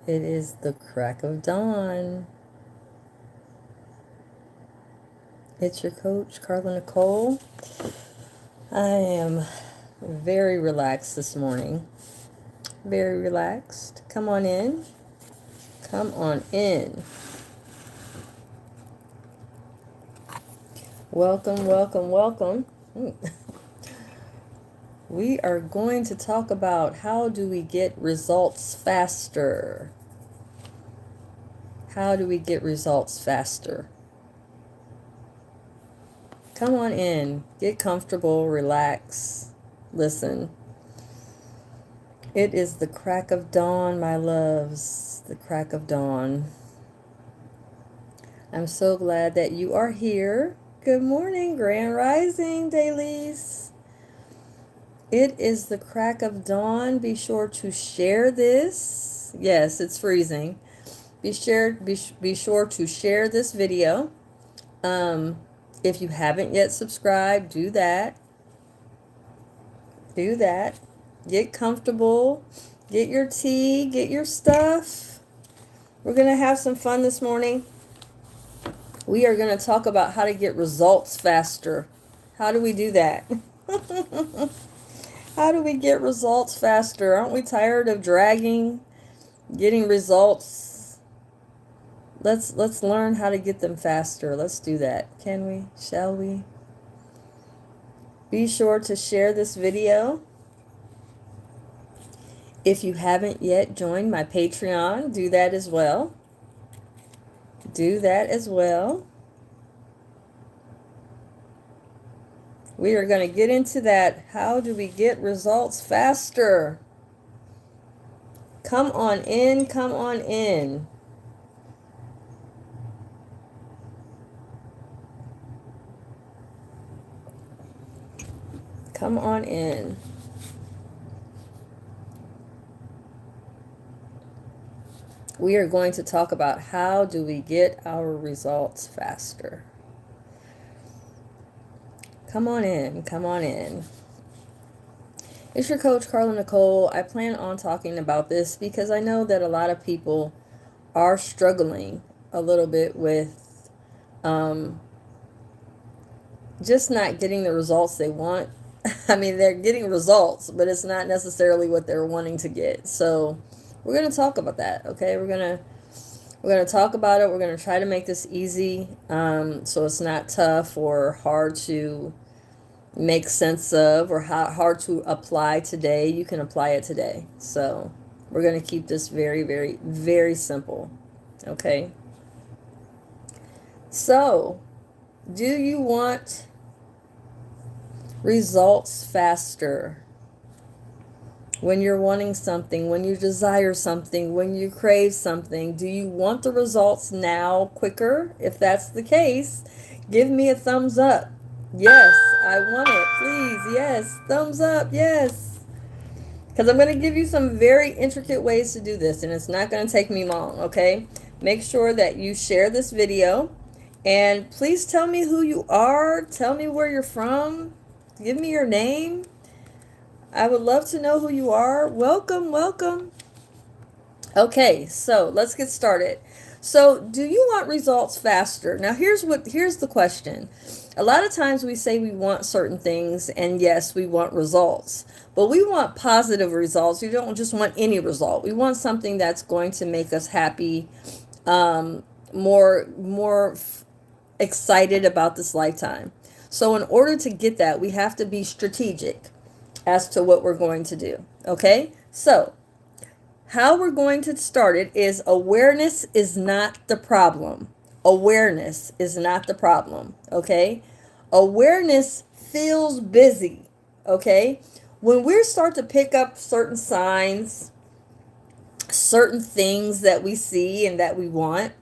It is the crack of dawn. It's your coach, Carla Nicole. I am very relaxed this morning. Very relaxed. Come on in. Come on in. Welcome, welcome, welcome. We are going to talk about how do we get results faster? How do we get results faster? Come on in. Get comfortable, relax, listen. It is the crack of dawn, my loves. The crack of dawn. I'm so glad that you are here. Good morning, Grand Rising Dailies. It is the crack of dawn. Be sure to share this. Yes, it's freezing. Be sure to share this video. If you haven't yet subscribed, do that. Do that. Get comfortable. Get your tea. Get your stuff. We're going to have some fun this morning. We are going to talk about how to get results faster. How do we do that? How do we get results faster? Aren't we tired of dragging, getting results? Let's learn how to get them faster. Let's do that. Can we? Shall we? Be sure to share this video. If you haven't yet joined my Patreon, do that as well. Do that as well. We are going to get into that. How do we get results faster? Come on in. Come on in. Come on in. We are going to talk about how do we get our results faster. Come on in. Come on in. It's your coach, Carla Nicole. I plan on talking about this because I know that a lot of people are struggling a little bit with just not getting the results they want. I mean, they're getting results, but it's not necessarily what they're wanting to get. So we're going to talk about that, okay? We're going to talk about it. We're going to try to make this easy, so it's not tough or hard to make sense of or hard to apply today. You can apply it today. So we're going to keep this very, very, very simple, okay? So, do you want results faster? When you're wanting something, when you desire something, when you crave something, do you want the results now quicker? If that's the case, give me a thumbs up. Yes, I want it. Please, yes, thumbs up, yes. Because I'm going to give you some very intricate ways to do this, and it's not going to take me long, okay? Make sure that you share this video, and please tell me who you are. Tell me where you're from. Give me your name. I would love to know who you are. Welcome, welcome. Okay, so let's get started. So, do you want results faster? Now, here's the question. A lot of times we say we want certain things, and yes, we want results. But we want positive results. We don't just want any result. We want something that's going to make us happy, more excited about this lifetime. So, in order to get that, we have to be strategic as to what we're going to do. Okay? So, how we're going to start it is awareness is not the problem. Awareness is not the problem. Okay? Awareness feels busy. Okay? When we start to pick up certain signs, certain things that we see and that we want,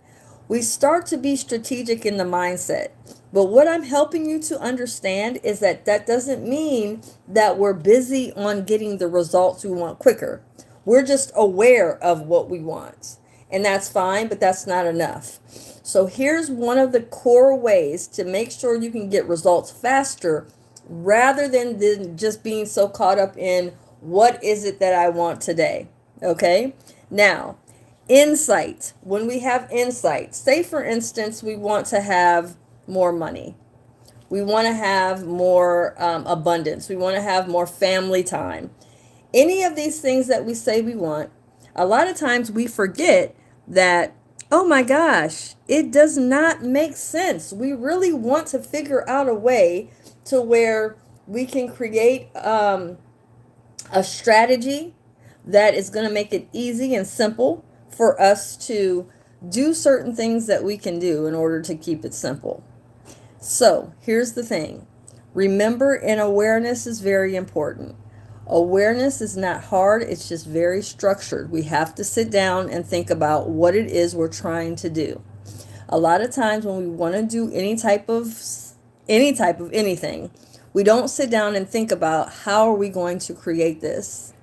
we start to be strategic in the mindset. But what I'm helping you to understand is that that doesn't mean that we're busy on getting the results we want quicker. We're just aware of what we want. And that's fine, but that's not enough. So here's one of the core ways to make sure you can get results faster rather than just being so caught up in what is it that I want today. Okay? Now, Insight. When we have insight, say for instance, we want to have more money. We want to have more abundance. We want to have more family time. Any of these things that we say we want, a lot of times we forget that, oh my gosh, it does not make sense. We really want to figure out a way to where we can create a strategy that is going to make it easy and simple for us to do certain things that we can do in order to keep it simple. So here's the thing. Remember, and awareness is very important. Awareness is not hard, it's just very structured. We have to sit down and think about what it is we're trying to do. A lot of times when we want to do any type of anything, we don't sit down and think about how are we going to create this?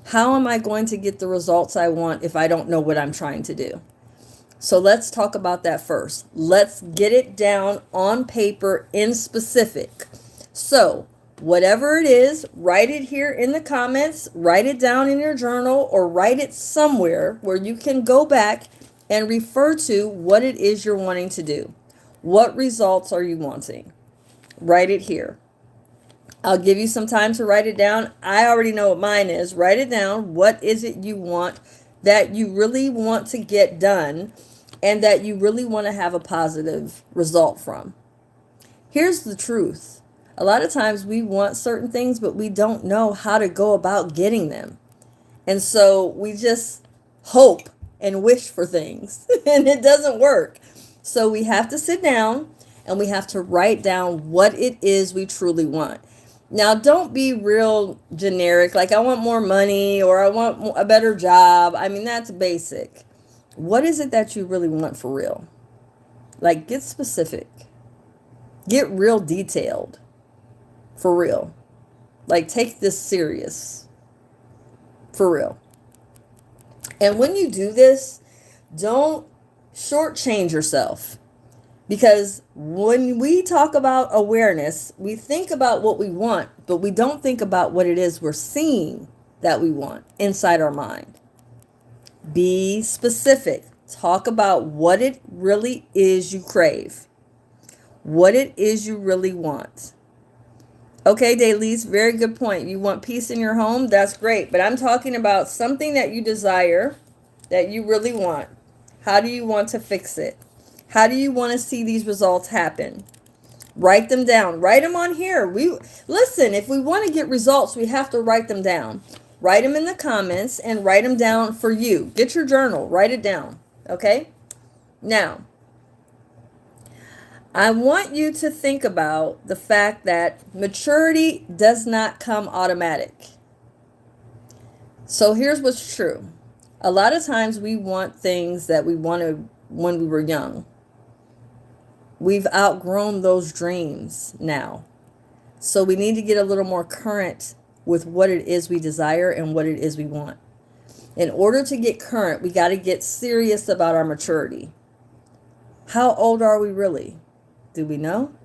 How am I going to get the results I want if I don't know what I'm trying to do? So let's talk about that first. Let's get it down on paper in specific. So whatever it is, write it here in the comments, write it down in your journal, or write it somewhere where you can go back and refer to what it is you're wanting to do. What results are you wanting? Write it here. I'll give you some time to write it down. I already know what mine is. Write it down. What is it you want, that you really want to get done, and that you really want to have a positive result from? Here's the truth. A lot of times we want certain things, but we don't know how to go about getting them. And so we just hope and wish for things, and it doesn't work. So we have to sit down and we have to write down what it is we truly want. Now, don't be real generic, like I want more money or I want a better job. I mean, that's basic. What is it that you really want for real? Like, get specific. Get real detailed. For real. Like, take this serious. For real. And when you do this, don't shortchange yourself. Because when we talk about awareness, we think about what we want, but we don't think about what it is we're seeing that we want inside our mind. Be specific. Talk about what it really is you crave. What it is you really want. Okay, Daylise, very good point. You want peace in your home? That's great. But I'm talking about something that you desire, that you really want. How do you want to fix it? How do you want to see these results happen? Write them down. Write them on here. Listen, if we want to get results, we have to write them down. Write them in the comments and write them down for you. Get your journal. Write it down. Okay? Now, I want you to think about the fact that maturity does not come automatic. So here's what's true. A lot of times we want things that we wanted when we were young. We've outgrown those dreams now. So we need to get a little more current with what it is we desire and what it is we want. In order to get current, we got to get serious about our maturity. How old are we really? Do we know?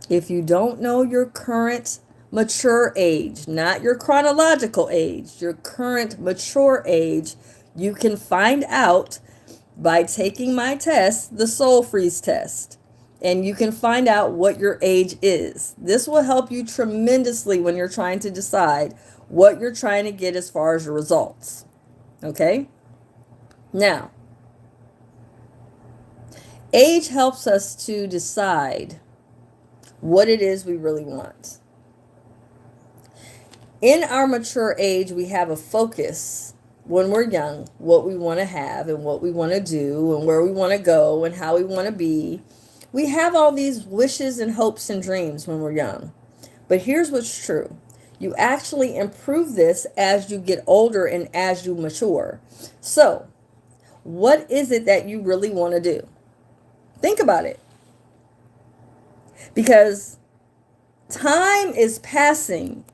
If you don't know your current mature age, not your chronological age, your current mature age, you can find out by taking my test, the Soul Freeze test. And you can find out what your age is. This will help you tremendously when you're trying to decide what you're trying to get as far as your results. Okay? Now, age helps us to decide what it is we really want. In our mature age, we have a focus when we're young, what we want to have and what we want to do and where we want to go and how we want to be. We have all these wishes and hopes and dreams when we're young. But here's what's true. You actually improve this as you get older and as you mature. So, what is it that you really want to do? Think about it. Because time is passing.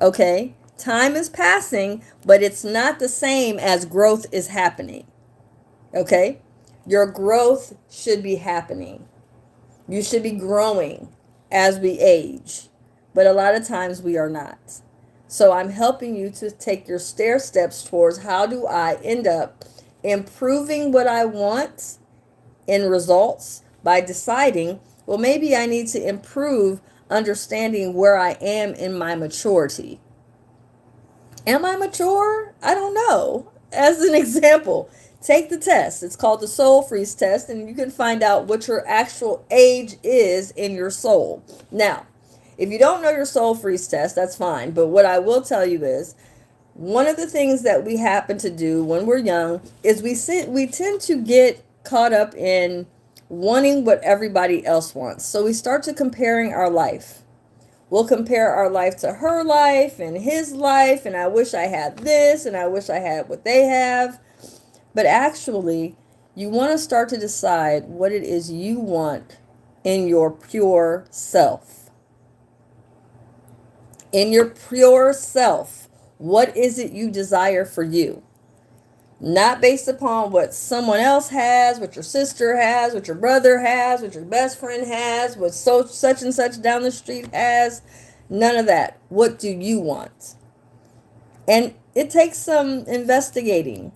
Okay? Time is passing, but it's not the same as growth is happening. Okay? Your growth should be happening. You should be growing as we age. But a lot of times we are not. So I'm helping you to take your stair steps towards how do I end up improving what I want in results by deciding, well, maybe I need to improve understanding where I am in my maturity. Am I mature? I don't know. As an example, take the test. It's called the Soul Freeze test, and you can find out what your actual age is in your soul. Now, if you don't know your Soul Freeze test, that's fine. But what I will tell you is one of the things that we happen to do when we're young is we tend to get caught up in wanting what everybody else wants. So we start to comparing our life. We'll compare our life to her life and his life, and I wish I had this, and I wish I had what they have. But actually, you want to start to decide what it is you want in your pure self. In your pure self, what is it you desire for you? Not based upon what someone else has, what your sister has, what your brother has, what your best friend has, what such and such down the street has. None of that. What do you want? And it takes some investigating,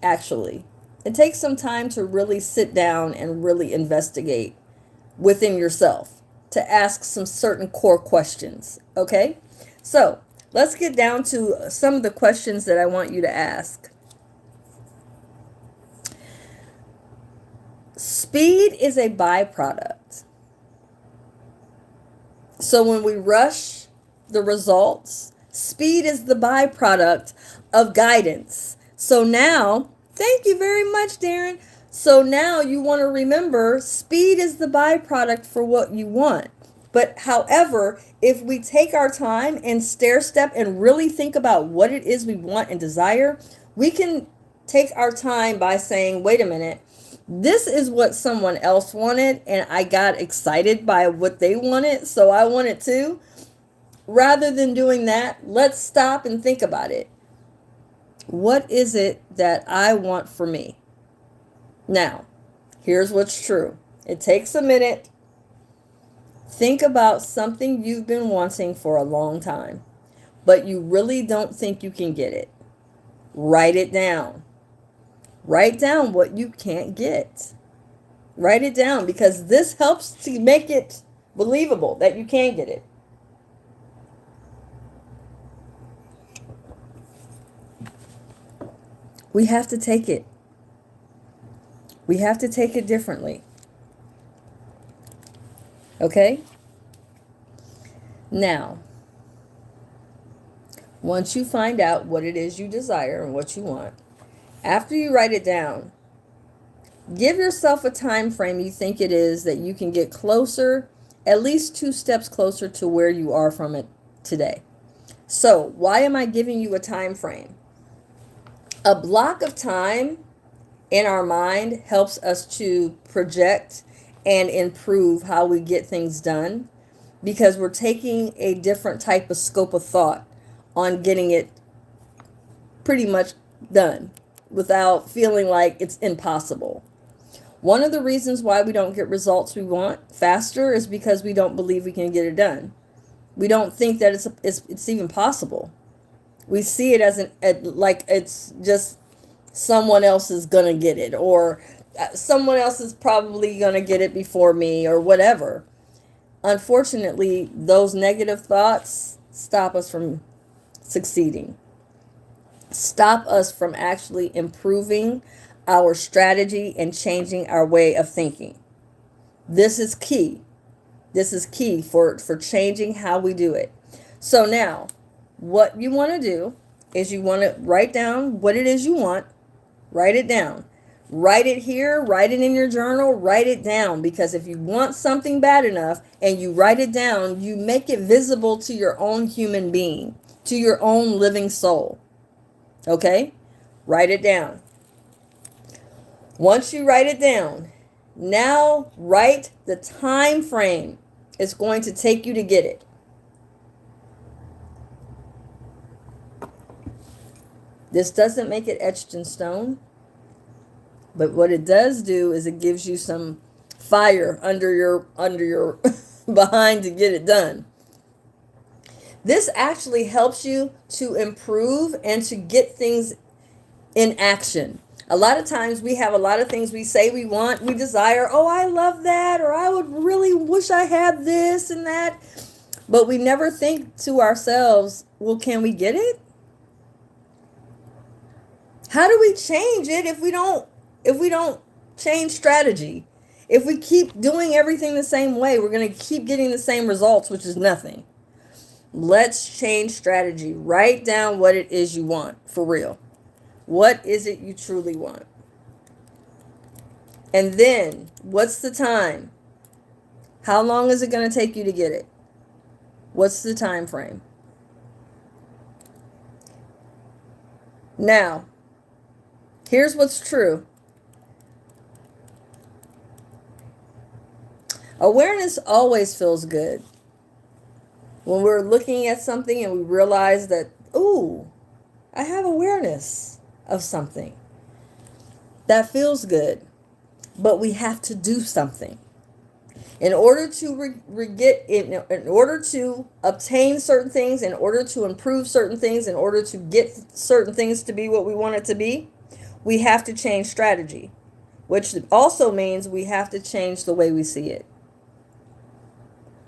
actually. It takes some time to really sit down and really investigate within yourself, to ask some certain core questions. Okay? So let's get down to some of the questions that I want you to ask. Speed is a byproduct. So when we rush the results, speed is the byproduct of guidance. So now, thank you very much, Darren. So now you want to remember speed is the byproduct for what you want. But however, if we take our time and stair step and really think about what it is we want and desire, we can take our time by saying, wait a minute, this is what someone else wanted, and I got excited by what they wanted, so I want it too. Rather than doing that, let's stop and think about it. What is it that I want for me? Now, here's what's true. It takes a minute. Think about something you've been wanting for a long time, but you really don't think you can get it. Write it down. Write down what you can't get. Write it down, because this helps to make it believable that you can get it. We have to take it. We have to take it differently. Okay? Now, once you find out what it is you desire and what you want, after you write it down, give yourself a time frame you think it is that you can get closer, at least 2 steps closer to where you are from it today. So, why am I giving you a time frame? A block of time in our mind helps us to project and improve how we get things done, because we're taking a different type of scope of thought on getting it pretty much done without feeling like it's impossible. One of the reasons why we don't get results we want faster is because we don't believe we can get it done. We don't think that it's even possible. We see it as like it's just someone else is gonna get it, or someone else is probably gonna get it before me, or whatever. Unfortunately, those negative thoughts stop us from succeeding. Stop us from actually improving our strategy and changing our way of thinking. This is key. This is key for changing how we do it. So now, what you want to do is you want to write down what it is you want. Write it down. Write it here, write it in your journal, write it down, because if you want something bad enough and you write it down, you make it visible to your own human being, to your own living soul. Okay? Write it down. Once you write it down, now write the time frame it's going to take you to get it. This doesn't make it etched in stone, but what it does do is it gives you some fire under your behind to get it done. This actually helps you to improve and to get things in action. A lot of times we have a lot of things we say we want, we desire. Oh, I love that, or I would really wish I had this and that. But we never think to ourselves, well, can we get it? How do we change it if we don't change strategy? If we keep doing everything the same way, we're going to keep getting the same results, which is nothing. Let's change strategy. Write down what it is you want, for real. What is it you truly want? And then, what's the time? How long is it going to take you to get it? What's the time frame? Now, here's what's true. Awareness always feels good. When we're looking at something and we realize that, ooh, I have awareness of something. That feels good. But we have to do something. In order to in order to obtain certain things, in order to improve certain things, in order to get certain things to be what we want it to be, we have to change strategy, which also means we have to change the way we see it.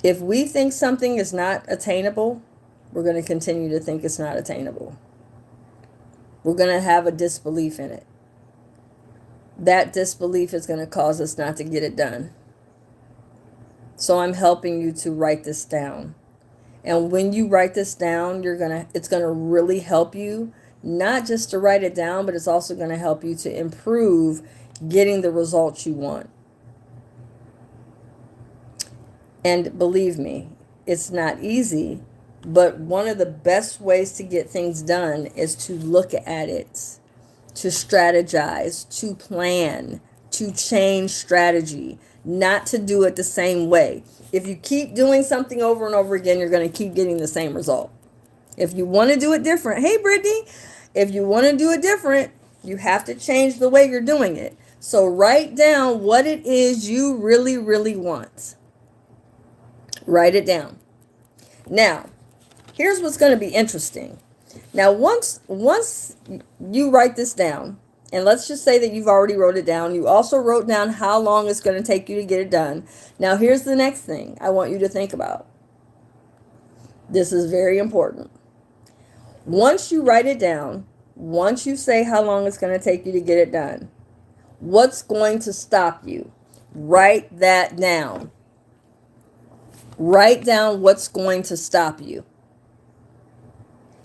If we think something is not attainable, we're going to continue to think it's not attainable. We're going to have a disbelief in it. That disbelief is going to cause us not to get it done. So I'm helping you to write this down. And when you write this down, it's going to really help you, not just to write it down, but it's also going to help you to improve getting the results you want. And believe me, it's not easy, but one of the best ways to get things done is to look at it, to strategize, to plan, to change strategy, not to do it the same way. If you keep doing something over and over again, you're going to keep getting the same result. If you want to do it different, hey Brittany, if you want to do it different, you have to change the way you're doing it. So write down what it is you really, really want. Write it down. Now, here's what's going to be interesting. Now, once you write this down, and let's just say that you've already wrote it down. You also wrote down how long it's going to take you to get it done. Now, here's the next thing I want you to think about. This is very important. Once you write it down, once you say how long it's going to take you to get it done, what's going to stop you? Write that down. Write down what's going to stop you.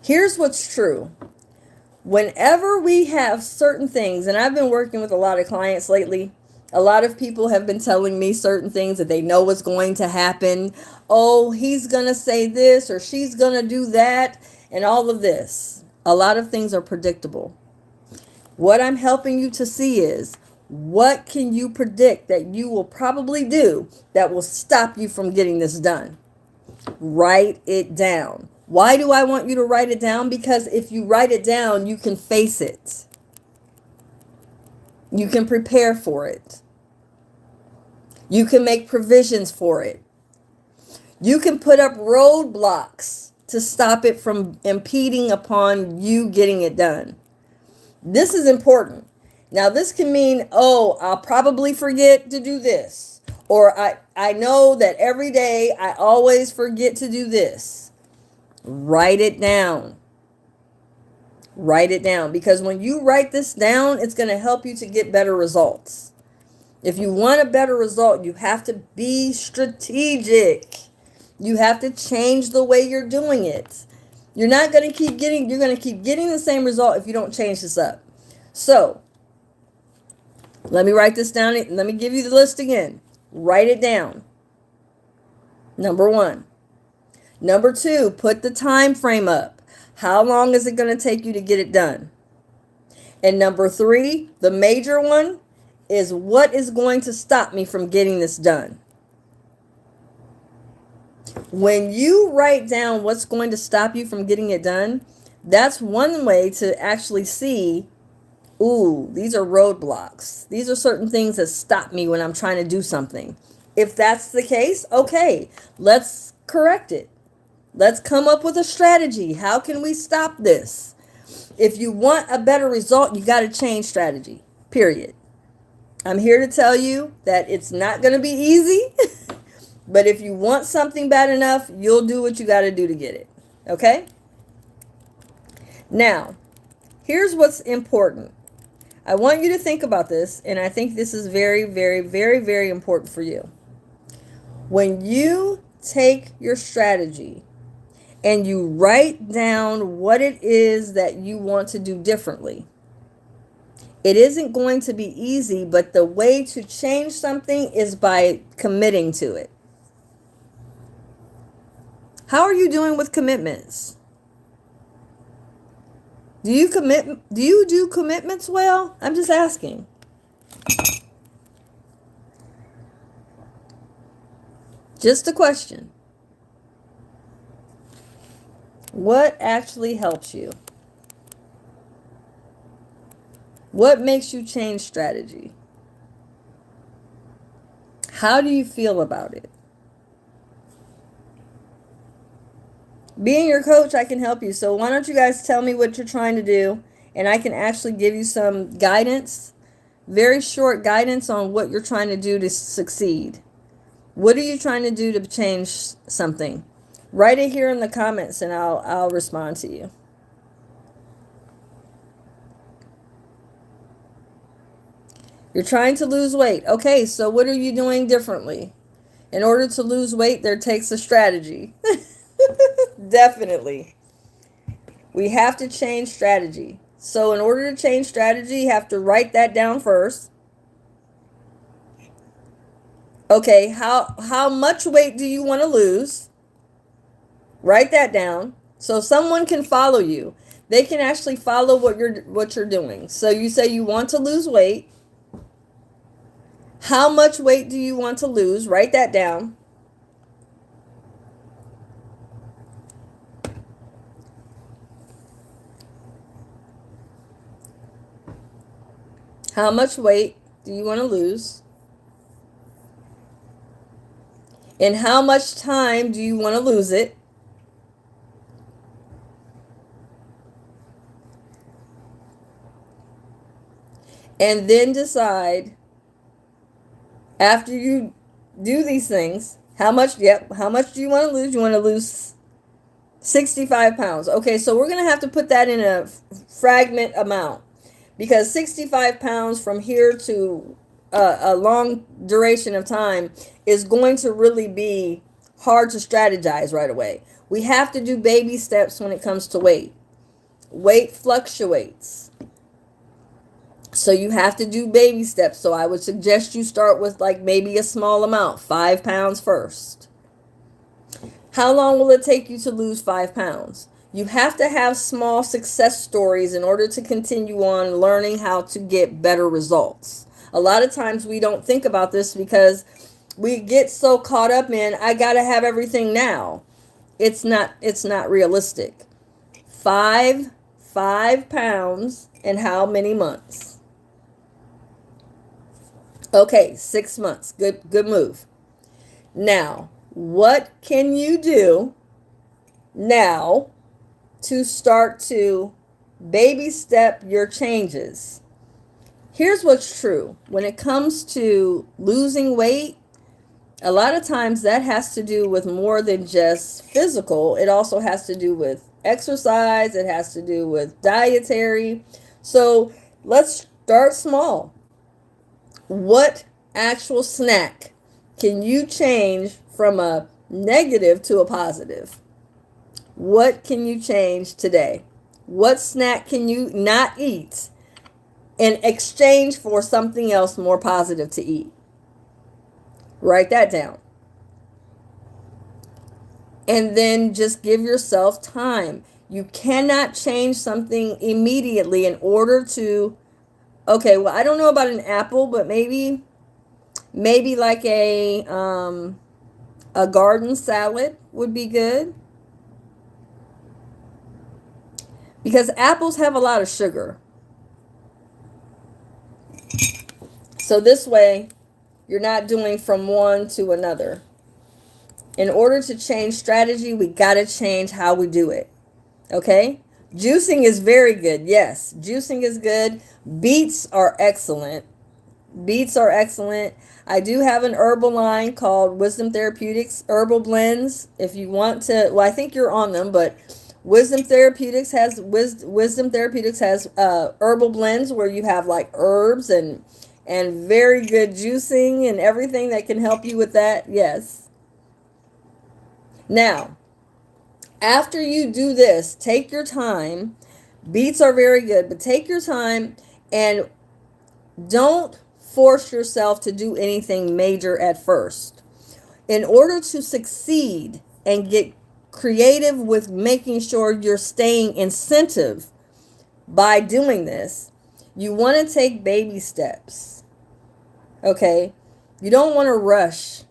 Here's what's true. Whenever we have certain things, and I've been working with a lot of clients lately, a lot of people have been telling me certain things that they know what's going to happen. Oh, he's going to say this or she's going to do that and all of this. A lot of things are predictable. What I'm helping you to see is, what can you predict that you will probably do that will stop you from getting this done? Write it down. Why do I want you to write it down? Because if you write it down, you can face it. You can prepare for it. You can make provisions for it. You can put up roadblocks to stop it from impeding upon you getting it done. This is important. Now, this can mean, oh, I'll probably forget to do this. Or I know that every day I always forget to do this. Write it down. Write it down. Because when you write this down, it's going to help you to get better results. If you want a better result, you have to be strategic. You have to change the way you're doing it. You're going to keep getting the same result if you don't change this up. So, let me write this down. Let me give you the list again. Write it down. Number 1. Number 2, put the time frame up. How long is it going to take you to get it done? And number 3, the major one, is what is going to stop me from getting this done? When you write down what's going to stop you from getting it done, that's one way to actually see, ooh, these are roadblocks. These are certain things that stop me when I'm trying to do something. If that's the case, okay, let's correct it. Let's come up with a strategy. How can we stop this? If you want a better result, you got to change strategy, period. I'm here to tell you that it's not going to be easy, but if you want something bad enough, you'll do what you got to do to get it. Okay? Now, here's what's important. I want you to think about this, and I think this is very, very, very, very important for you. When you take your strategy and you write down what it is that you want to do differently, it isn't going to be easy, but the way to change something is by committing to it. How are you doing with commitments? Do you do commitments well? I'm just asking. Just a question. What actually helps you? What makes you change strategy? How do you feel about it? Being your coach, I can help you. So why don't you guys tell me what you're trying to do, and I can actually give you some guidance, very short guidance on what you're trying to do to succeed. What are you trying to do to change something? Write it here in the comments and I'll respond to you. You're trying to lose weight. Okay, so what are you doing differently? In order to lose weight, there takes a strategy. Definitely. We have to change strategy. So in order to change strategy, you have to write that down first. Okay, how much weight do you want to lose? Write that down so someone can follow you. They can actually follow what you're doing. So you say you want to lose weight. How much weight do you want to lose? Write that down. How much weight do you want to lose? And how much time do you want to lose it? And then decide, after you do these things, how much do you want to lose? You want to lose 65 pounds. Okay, so we're going to have to put that in a fragment amount, because 65 pounds from here to a long duration of time is going to really be hard to strategize right away. We have to do baby steps when it comes to weight. Weight fluctuates. So you have to do baby steps. So I would suggest you start with like maybe a small amount, 5 pounds first. How long will it take you to lose 5 pounds? You have to have small success stories in order to continue on learning how to get better results. A lot of times we don't think about this because we get so caught up in, I got to have everything now. It's not realistic. 5 pounds in how many months? Okay, 6 months. Good move. Now, what can you do now to start to baby step your changes? Here's what's true. When it comes to losing weight, a lot of times that has to do with more than just physical. It also has to do with exercise. It has to do with dietary. So let's start small. What actual snack can you change from a negative to a positive? What can you change today? What snack can you not eat in exchange for something else more positive to eat? Write that down. And then just give yourself time. You cannot change something immediately in order to, okay, well, I don't know about an apple, but maybe like a garden salad would be good. Because apples have a lot of sugar. So this way, you're not doing from one to another. In order to change strategy, we got to change how we do it. Okay? Juicing is very good. Yes, juicing is good. Beets are excellent. Beets are excellent. I do have an herbal line called Wisdom Therapeutics Herbal Blends. If you want to, well, I think you're on them, but Wisdom Therapeutics has herbal blends where you have like herbs and very good juicing and everything that can help you with that. Yes. Now, after you do this, take your time. Beets are very good, but take your time and don't force yourself to do anything major at first. In order to succeed and get creative with making sure you're staying incentive by doing this, you want to take baby steps. Okay? You don't want to rush.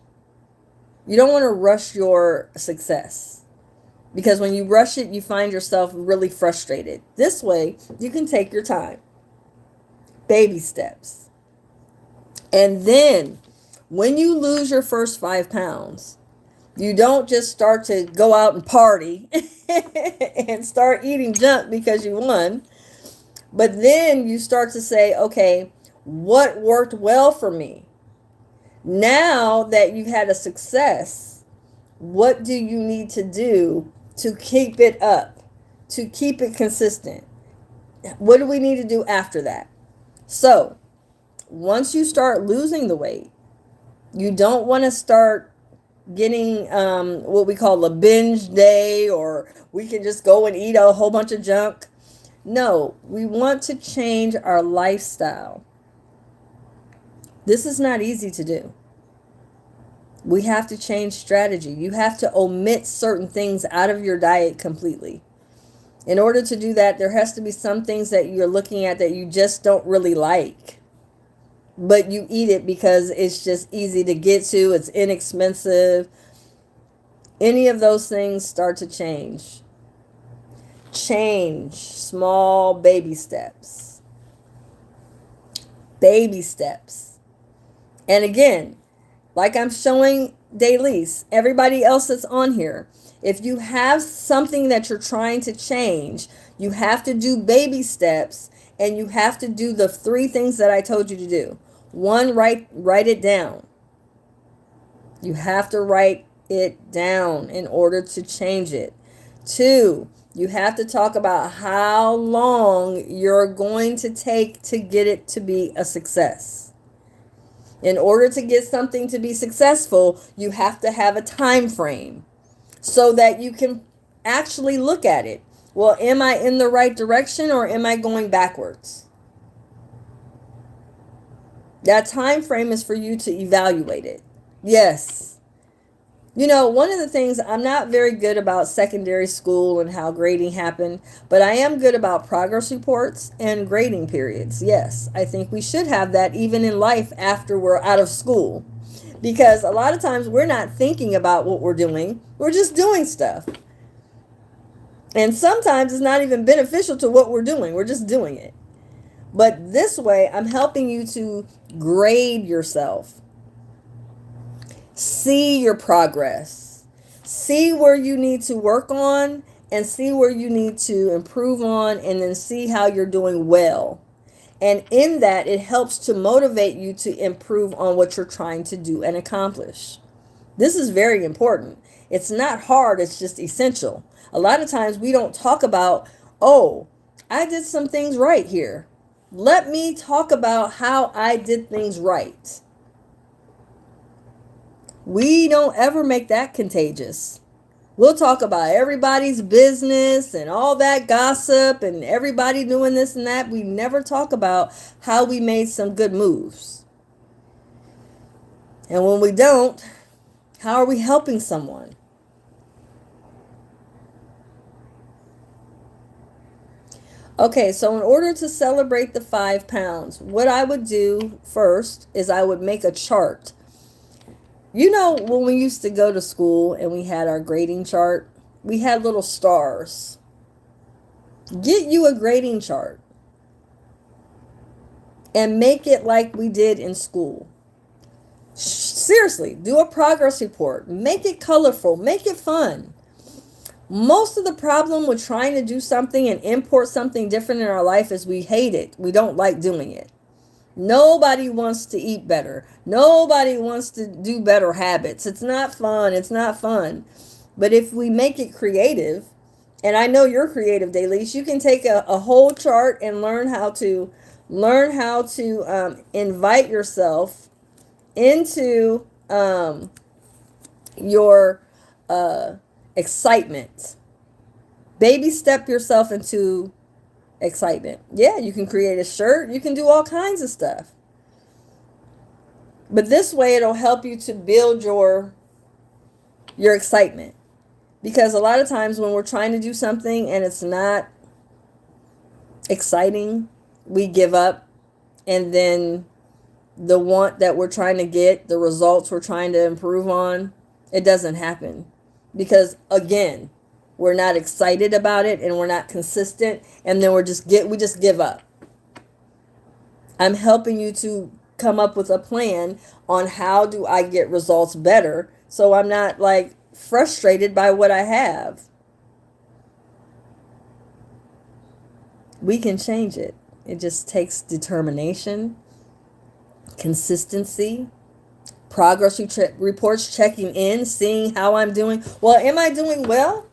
You don't want to rush your success. Because when you rush it, you find yourself really frustrated. This way, you can take your time. Baby steps. And then, when you lose your first 5 pounds, you don't just start to go out and party and start eating junk because you won. But then you start to say, okay, what worked well for me? Now that you've had a success, what do you need to do to keep it up, to keep it consistent? What do we need to do after that? So, once you start losing the weight, you don't want to start getting what we call a binge day, or we can just go and eat a whole bunch of junk. No, we want to change our lifestyle. This is not easy to do. We have to change strategy. You have to omit certain things out of your diet completely. In order to do that, there has to be some things that you're looking at that you just don't really like, but you eat it because it's just easy to get to, it's inexpensive. Any of those things start to change. Change. Small baby steps. Baby steps. And again, like I'm showing Daylise, everybody else that's on here, if you have something that you're trying to change, you have to do baby steps, and you have to do the 3 things that I told you to do. 1, write it down. You have to write it down in order to change it. 2, you have to talk about how long you're going to take to get it to be a success. In order to get something to be successful, you have to have a time frame so that you can actually look at it. Well, am I in the right direction or am I going backwards? That time frame is for you to evaluate it. Yes. You know, one of the things, I'm not very good about secondary school and how grading happened, but I am good about progress reports and grading periods. Yes, I think we should have that even in life after we're out of school. Because a lot of times we're not thinking about what we're doing. We're just doing stuff. And sometimes it's not even beneficial to what we're doing. We're just doing it. But this way, I'm helping you to grade yourself. See your progress. See where you need to work on and see where you need to improve on, and then see how you're doing well. And in that, it helps to motivate you to improve on what you're trying to do and accomplish. This is very important. It's not hard, it's just essential. A lot of times we don't talk about, oh, I did some things right here. Let me talk about how I did things right. We don't ever make that contagious. We'll talk about everybody's business and all that gossip and everybody doing this and that. We never talk about how we made some good moves. And when we don't, how are we helping someone? Okay, so in order to celebrate the 5 pounds, what I would do first is I would make a chart. You know, when we used to go to school and we had our grading chart, we had little stars. Get you a grading chart and make it like we did in school. Seriously, do a progress report. Make it colorful. Make it fun. Most of the problem with trying to do something and import something different in our life is we hate it. We don't like doing it. Nobody wants to eat better. Nobody wants to do better habits. It's not fun. It's not fun. But if we make it creative, and I know you're creative, Daylise, you can take a whole chart and learn how to invite yourself into your excitement. Baby step yourself into excitement. Yeah, you can create a shirt. You can do all kinds of stuff. But this way it'll help you to build your excitement. Because a lot of times when we're trying to do something and it's not exciting, we give up, and then the want that we're trying to get, the results we're trying to improve on, it doesn't happen. Because again, we're not excited about it and we're not consistent, and then we just give up. I'm helping you to come up with a plan on how do I get results better, so I'm not like frustrated by what I have. We can change it. It just takes determination, consistency, progress reports, checking in, seeing how I'm doing. Well, am I doing well?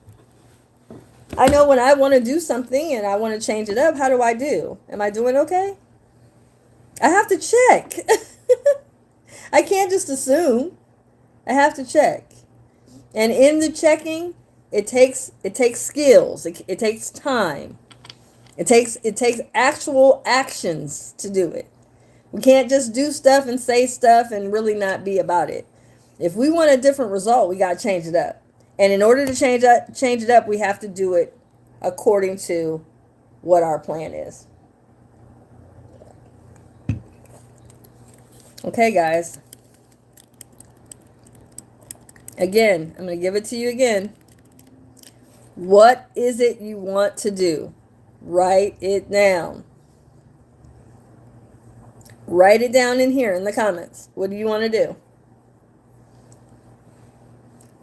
I know when I want to do something and I want to change it up, how do I do? Am I doing okay? I have to check. I can't just assume. I have to check. And in the checking, it takes skills. It takes time. It takes actual actions to do it. We can't just do stuff and say stuff and really not be about it. If we want a different result, we got to change it up. And in order to change it up, we have to do it according to what our plan is. Okay, guys. Again, I'm going to give it to you again. What is it you want to do? Write it down. Write it down in here in the comments. What do you want to do?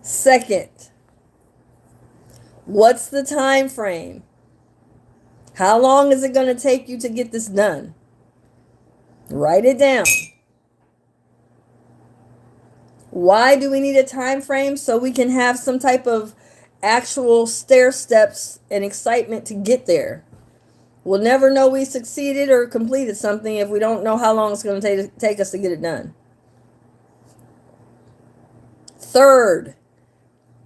Second, what's the time frame? How long is it going to take you to get this done? Write it down. Why do we need a time frame? So we can have some type of actual stair steps and excitement to get there. We'll never know we succeeded or completed something if we don't know how long it's going to take us to get it done. Third,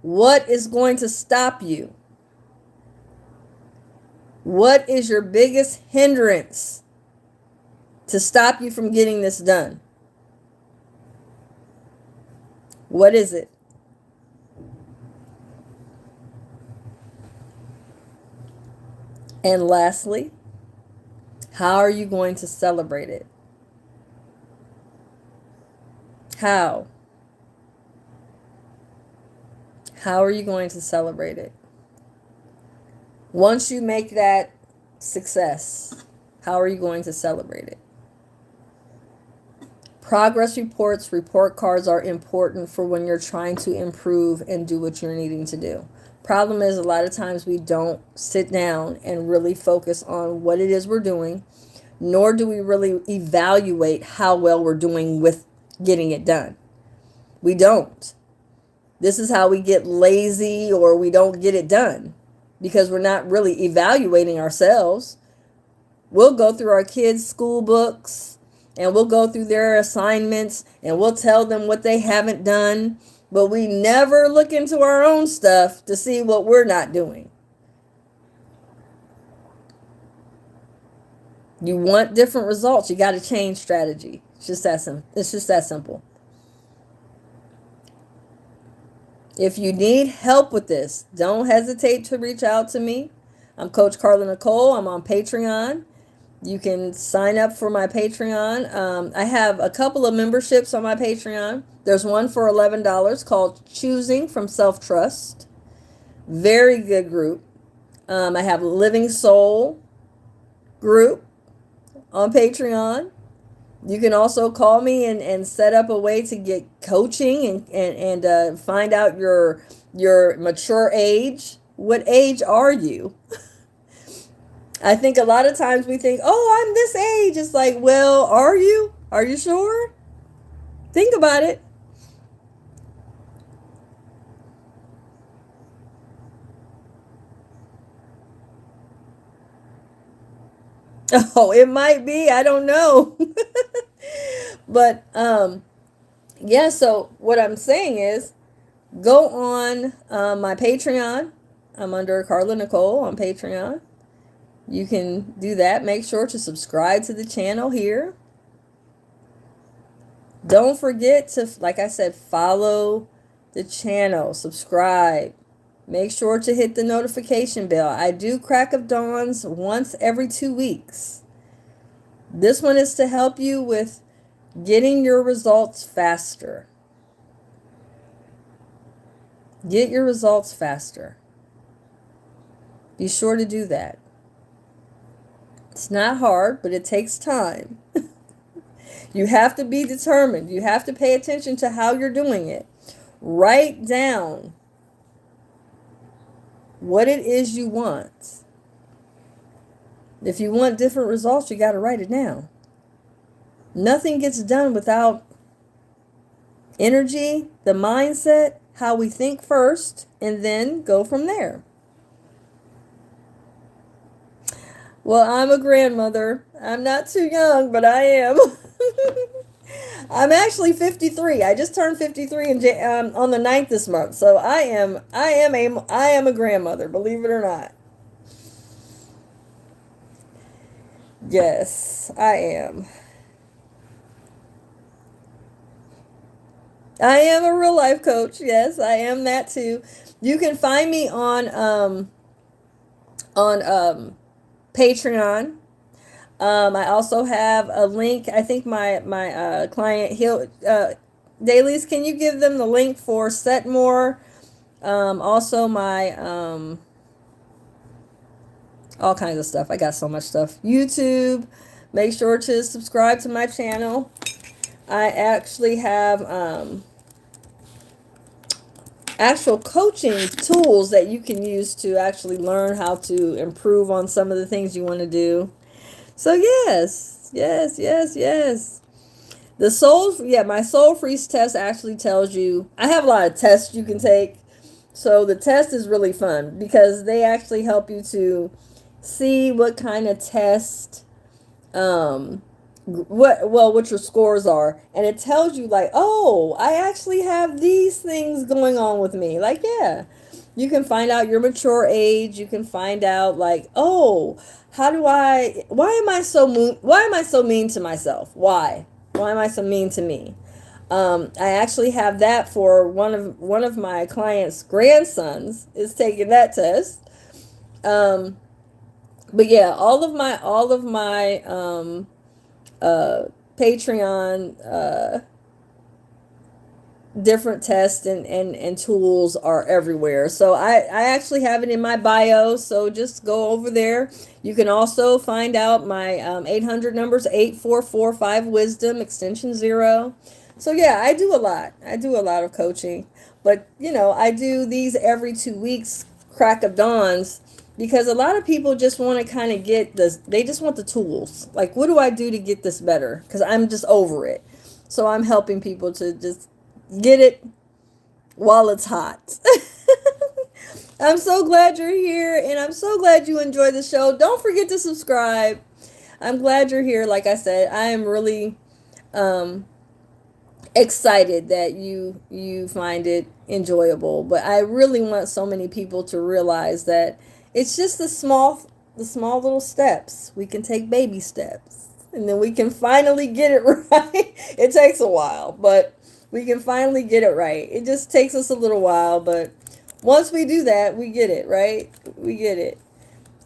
what is going to stop you? What is your biggest hindrance to stop you from getting this done? What is it? And lastly, how are you going to celebrate it? How? How are you going to celebrate it? Once you make that success, how are you going to celebrate it? Progress reports, report cards are important for when you're trying to improve and do what you're needing to do. Problem is, a lot of times we don't sit down and really focus on what it is we're doing, nor do we really evaluate how well we're doing with getting it done. We don't. This is how we get lazy or we don't get it done, because we're not really evaluating ourselves. We'll go through our kids' school books and we'll go through their assignments and we'll tell them what they haven't done, but we never look into our own stuff to see what we're not doing. You want different results, you got to change strategy. It's just that simple. If you need help with this, don't hesitate to reach out to me. I'm Coach Carla Nicole. I'm on Patreon. You can sign up for my Patreon. I have a couple of memberships on my Patreon. There's one for $11 called Choosing from Self-Trust. Very good group. I have Living Soul group on Patreon. You can also call me and set up a way to get coaching and find out your mature age. What age are you? I think a lot of times we think, oh, I'm this age. It's like, well, are you? Are you sure? Think about it. Oh, it might be. I don't know. But yeah, so what I'm saying is go on my Patreon. I'm under Carla Nicole on Patreon. You can do that. Make sure to subscribe to the channel here. Don't forget to, like I said, follow the channel, subscribe. Make sure to hit the notification bell. I do Crack of Dawns once every 2 weeks. This one is to help you with getting your results faster. Get your results faster. Be sure to do that. It's not hard, but it takes time. You have to be determined. You have to pay attention to how you're doing it. Write down what it is you want. If you want different results, you got to write it down. Nothing gets done without energy, the mindset, how we think first, and then go from there. Well, I'm a grandmother. I'm not too young, but I am. I'm actually 53. I just turned 53 on the 9th this month. So I am a grandmother, believe it or not. Yes, I am. I am a real life coach. Yes, I am that too. You can find me on Patreon. I also have a link. I think my client Dailies, can you give them the link for Setmore? Also my all kinds of stuff. I got so much stuff. YouTube. Make sure to subscribe to my channel. I actually have actual coaching tools that you can use to actually learn how to improve on some of the things you want to do. So yes, yes, yes, yes. My Soul Freeze test actually tells you, I have a lot of tests you can take. So the test is really fun because they actually help you to see what kind of test, what your scores are. And it tells you like, oh, I actually have these things going on with me. Like, yeah, you can find out your mature age. You can find out like, oh, why am I so mean to myself? Why am I so mean to me? I actually have that for one of my clients' grandsons is taking that test. But yeah, all of my Patreon different tests and tools are everywhere. So I actually have it in my bio. So just go over there. You can also find out my 800 numbers, 8445 wisdom extension 0. So yeah, I do a lot. I do a lot of coaching. But I do these every 2 weeks, Crack of Dawns, because a lot of people just want to kind of get this, they just want the tools. Like, what do I do to get this better? Because I'm just over it. So I'm helping people to just get it while it's hot. I'm so glad you're here, and I'm so glad you enjoy the show. Don't forget to subscribe. I'm glad you're here. Like I said, I am really excited that you find it enjoyable. But I really want so many people to realize that it's just the small little steps. We can take baby steps, and then we can finally get it right. It takes a while, but we can finally get it right. It just takes us a little while, but once we do that, we get it, right? We get it.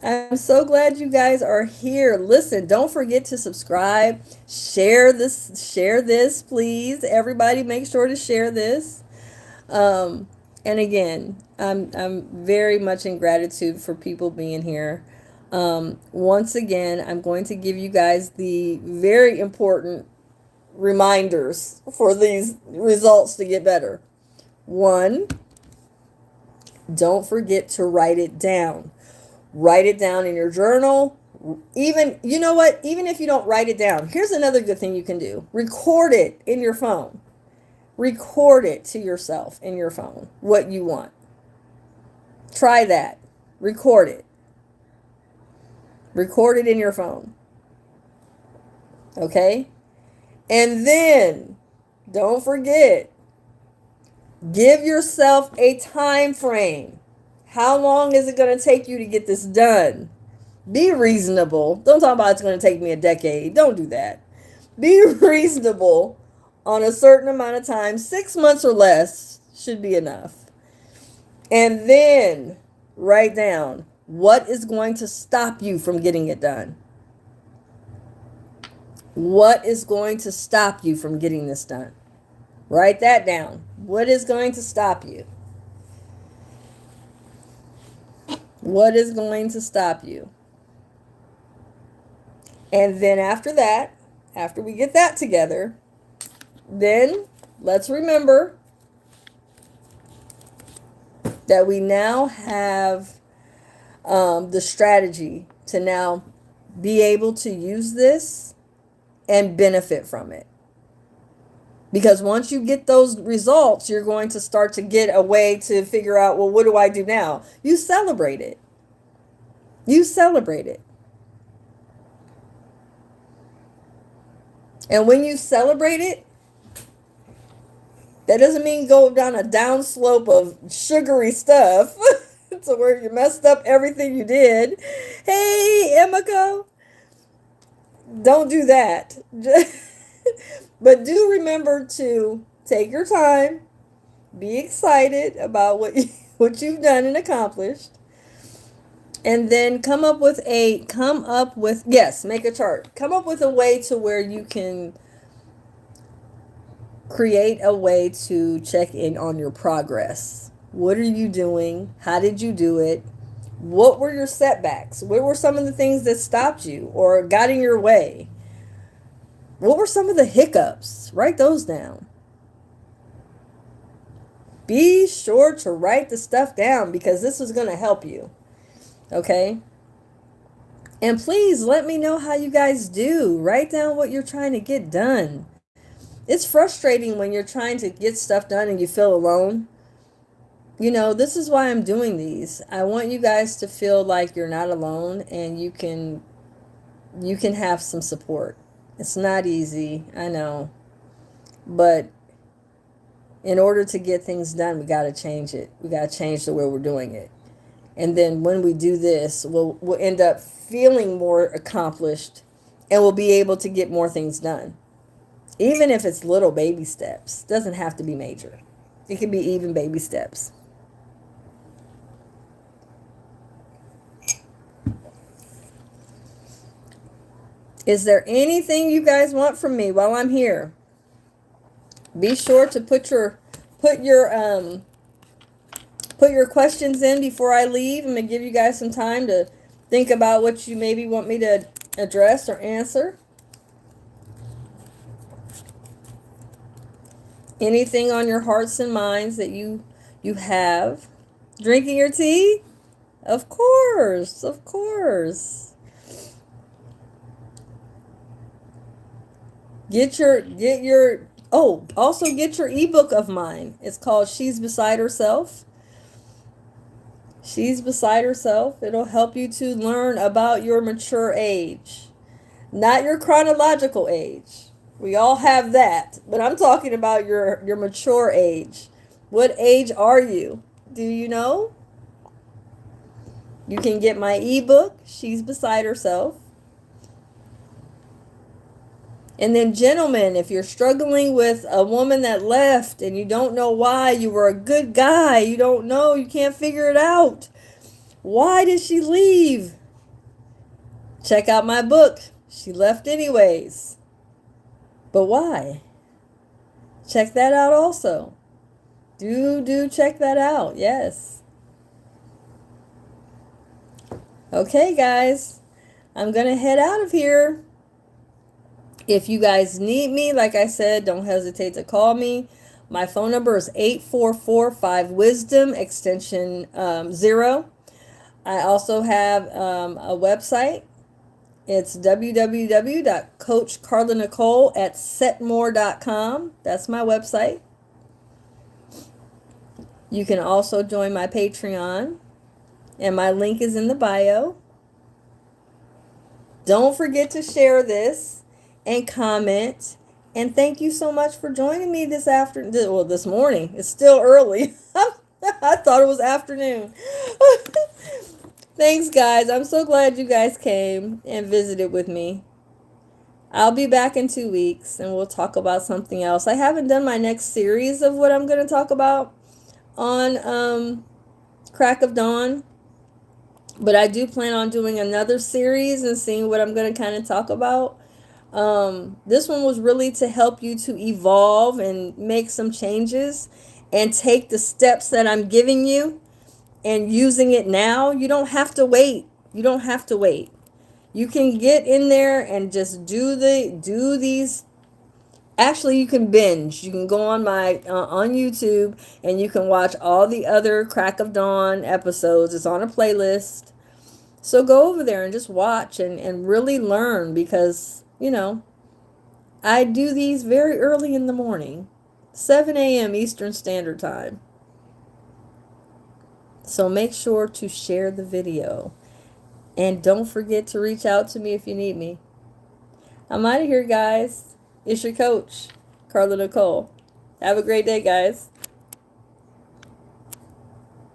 I'm so glad you guys are here. Listen, don't forget to subscribe. Share this, please. Everybody make sure to share this. And again, I'm very much in gratitude for people being here. Once again, I'm going to give you guys the very important reminders for these results to get better. One, don't forget to write it down. Write it down in your journal. Even, you know what? Even if you don't write it down, here's another good thing you can do. Record it in your phone. Record it to yourself in your phone, what you want. Try that. Record it. Record it in your phone. Okay? And then, don't forget, give yourself a time frame. How long is it going to take you to get this done? Be reasonable. Don't talk about it's going to take me a decade. Don't do that. Be reasonable on a certain amount of time. 6 months or less should be enough. And then write down what is going to stop you from getting it done. What is going to stop you from getting this done? Write that down. What is going to stop you? What is going to stop you? And then after that, after we get that together, then let's remember that we now have the strategy to now be able to use this and benefit from it. Because once you get those results, you're going to start to get a way to figure out, well, what do I do now? You celebrate it. You celebrate it. And when you celebrate it, that doesn't mean go down a down slope of sugary stuff to where you messed up everything you did. Hey, Emiko, don't do that. But do remember to take your time, be excited about what you've done and accomplished, and then make a chart. Come up with a way to where you can create a way to check in on your progress. What are you doing? How did you do it? What were your setbacks? What were some of the things that stopped you or got in your way? What were some of the hiccups? Write those down. Be sure to write the stuff down because this is going to help you. Okay? And please let me know how you guys do. Write down what you're trying to get done. It's frustrating when you're trying to get stuff done and you feel alone. You know, this is why I'm doing these. I want you guys to feel like you're not alone and you can have some support. It's not easy, I know. But in order to get things done, we got to change it. We got to change the way we're doing it. And then when we do this, we'll end up feeling more accomplished and we'll be able to get more things done. Even if it's little baby steps. Doesn't have to be major. It can be even baby steps. Is there anything you guys want from me while I'm here? Be sure to put your questions in before I leave. I'm going to give you guys some time to think about what you maybe want me to address or answer. Anything on your hearts and minds that you have. Drinking your tea? Of course, of course. Also get your ebook of mine. It's called She's Beside Herself. She's Beside Herself. It'll help you to learn about your mature age. Not your chronological age. We all have that. But I'm talking about your mature age. What age are you? Do you know? You can get my ebook, She's Beside Herself. And then, gentlemen, if you're struggling with a woman that left and you don't know why, you were a good guy, you don't know, you can't figure it out. Why did she leave? Check out my book. She left anyways. But why? Check that out also. Do check that out. Yes. Okay, guys. I'm going to head out of here. If you guys need me, like I said, don't hesitate to call me. My phone number is 8445-WISDOM, extension 0. I also have a website. It's www.coachcarlanicole@setmore.com. That's my website. You can also join my Patreon, and my link is in the bio. Don't forget to share this and comment. And thank you so much for joining me this afternoon. Well, this morning. It's still early. I thought it was afternoon. Thanks, guys. I'm so glad you guys came and visited with me. I'll be back in 2 weeks and we'll talk about something else. I haven't done my next series of what I'm going to talk about on Crack of Dawn, but I do plan on doing another series and seeing what I'm going to kind of talk about. This one was really to help you to evolve and make some changes and take the steps that I'm giving you and using it now. You don't have to wait. You don't have to wait. You can get in there and just do these. Actually, you can binge. You can go on my on YouTube and you can watch all the other Crack of Dawn episodes. It's on a playlist. So go over there and just watch and really learn, because, I do these very early in the morning, 7 a.m. Eastern Standard Time. So make sure to share the video. And don't forget to reach out to me if you need me. I'm out of here, guys. It's your coach, Carla Nicole. Have a great day, guys.